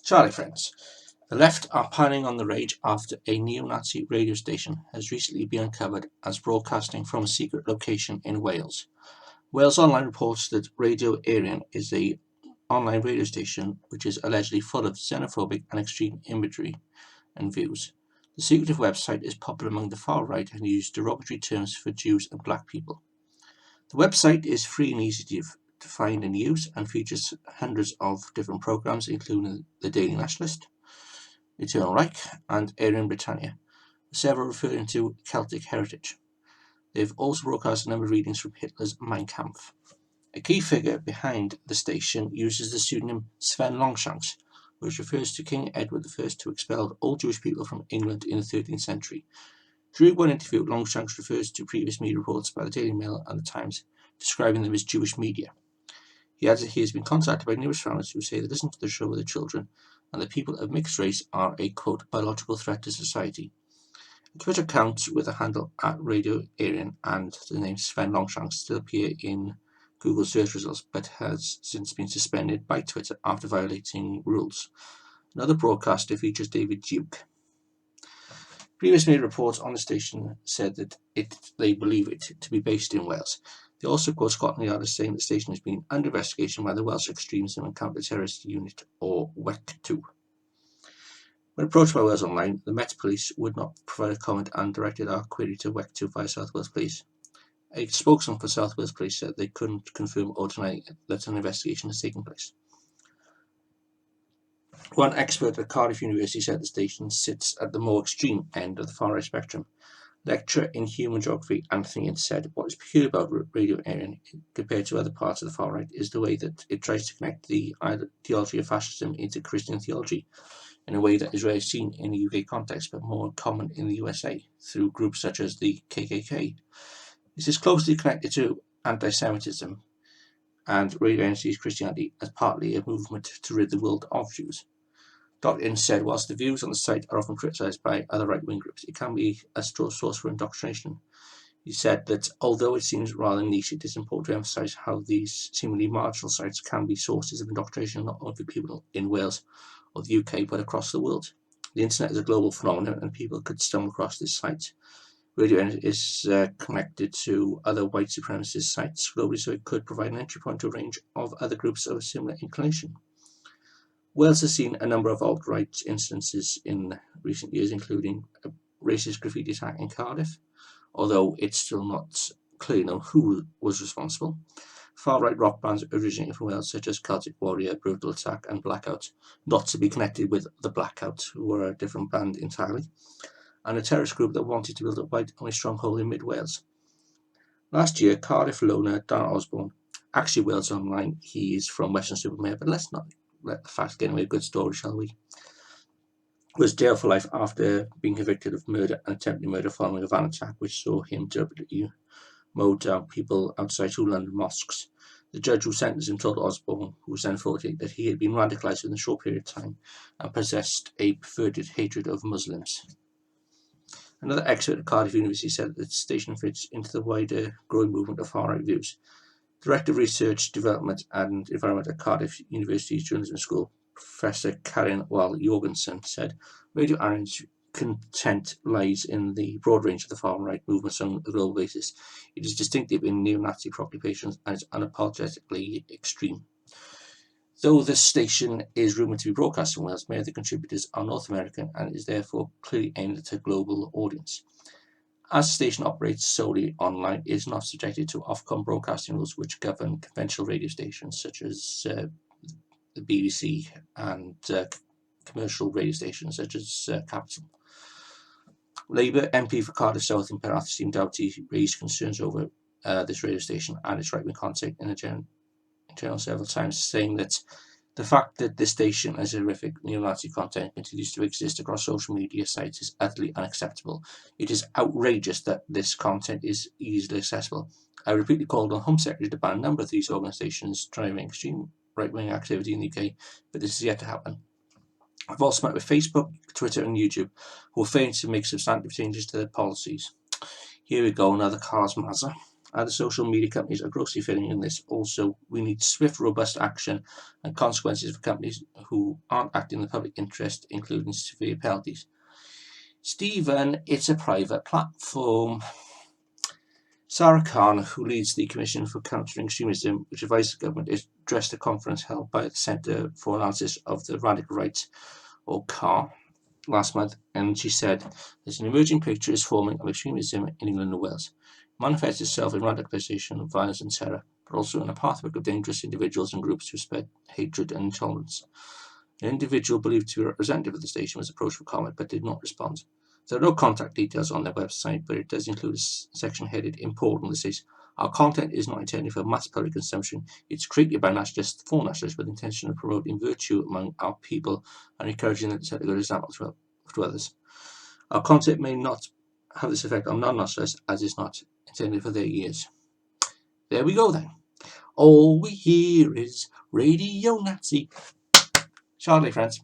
Charlie friends, the left are piling on the rage after a neo-Nazi radio station has recently been uncovered as broadcasting from a secret location in Wales. Wales Online reports that Radio Aryan is an online radio station which is allegedly full of xenophobic and extreme imagery and views. The secretive website is popular among the far right and uses derogatory terms for Jews and black people. The website is free and easy to find and use and features hundreds of different programs including the Daily Nationalist, Eternal Reich and Aryan Britannia, several referring to Celtic heritage. They've also broadcast a number of readings from Hitler's Mein Kampf. A key figure behind the station uses the pseudonym Sven Longshanks, which refers to King Edward I, who expelled all Jewish people from England in the 13th century. During one interview, Longshanks refers to previous media reports by the Daily Mail and the Times, describing them as Jewish media. He adds that he has been contacted by numerous families who say they listen to the show with their children and that people of mixed race are a, quote, biological threat to society. A Twitter account with the handle at Radio Aryan and the name Sven Longshanks still appear in Google search results, but has since been suspended by Twitter after violating rules. Another broadcaster features David Duke. Previous media reports on the station said that they believe it to be based in Wales. They also quote Scotland Yard as saying the station has been under investigation by the Welsh Extremism and Counter-Terrorist Unit, or WEC2. When approached by Wales Online, the Met Police would not provide a comment and directed our query to WEC2 via South Wales Police. A spokesman for South Wales Police said they couldn't confirm or deny that an investigation has taken place. One expert at Cardiff University said the station sits at the more extreme end of the far-right spectrum. Lecturer in human geography Anthony Ince said what is peculiar about Radio Aryan compared to other parts of the far right is the way that it tries to connect the ideology of fascism into Christian theology in a way that is rarely seen in a UK context but more common in the USA through groups such as the KKK. This is closely connected to anti-Semitism, and Radio Aryan sees Christianity as partly a movement to rid the world of Jews. Dr. Ince said, whilst the views on the site are often criticised by other right-wing groups, it can be a source for indoctrination. He said that although it seems rather niche, it is important to emphasise how these seemingly marginal sites can be sources of indoctrination not only for people in Wales or the UK but across the world. The internet is a global phenomenon and people could stumble across this site. Radio is connected to other white supremacist sites globally, so it could provide an entry point to a range of other groups of a similar inclination. Wales has seen a number of alt-right instances in recent years, including a racist graffiti attack in Cardiff, although it's still not clear now who was responsible. Far-right rock bands originating from Wales, such as Celtic Warrior, Brutal Attack and Blackout, not to be connected with the Blackout, who were a different band entirely, and a terrorist group that wanted to build a white-only stronghold in mid-Wales. Last year, Cardiff loner Dan Osborne, actually Wales Online, he is from Weston-super-Mare, but let's not let the facts get away a good story, shall we? Was jailed for life after being convicted of murder and attempted murder following a van attack which saw him deliberately mow down people outside two London mosques. The judge who sentenced him told Osborne, who was then 48, that he had been radicalised within a short period of time and possessed a perverted hatred of Muslims. Another expert at Cardiff University said that the station fits into the wider growing movement of far-right views. Director of Research, Development and Environment at Cardiff University's Journalism School, Professor Karin Wall-Jorgensen, said Radio Aryan's content lies in the broad range of the far-right movements on a global basis. It is distinctive in neo-Nazi preoccupations and is unapologetically extreme. Though the station is rumoured to be broadcast in Wales, many of the contributors are North American and is therefore clearly aimed at a global audience. As the station operates solely online, it is not subjected to Ofcom broadcasting rules which govern conventional radio stations such as the BBC and commercial radio stations such as Capital. Labour MP for Cardiff South and Penarth, Stephen Doughty, raised concerns over this radio station and its right-wing content in the journal several times, saying that the fact that this station has horrific neo-Nazi content continues to exist across social media sites is utterly unacceptable. It is outrageous that this content is easily accessible. I repeatedly called on Home Secretary to ban a number of these organisations driving extreme right-wing activity in the UK, but this is yet to happen. I've also met with Facebook, Twitter and YouTube, who are failing to make substantive changes to their policies. Here we go, another Cars Mazza. Other social media companies are grossly failing in this. Also, we need swift, robust action and consequences for companies who aren't acting in the public interest, including severe penalties. Stephen, it's a private platform. Sarah Khan, who leads the Commission for Countering Extremism, which advised the government, addressed a conference held by the Centre for Analysis of the Radical Right, or CAR, last month, and she said, "There's an emerging picture is forming of extremism in England and Wales. It manifests itself in radicalisation, violence and terror, but also in a pathway of dangerous individuals and groups who spread hatred and intolerance." An individual believed to be a representative of the station was approached for comment but did not respond. There are no contact details on their website, but it does include a section headed "Important" that says, "Our content is not intended for mass public consumption. It's created by nationalists for nationalists with the intention of promoting virtue among our people and encouraging them to set a good example to others. Our content may not have this effect on non-nationalists, as it's not intended for their ears." There we go then. All we hear is Radio Nazi. Charlie, friends.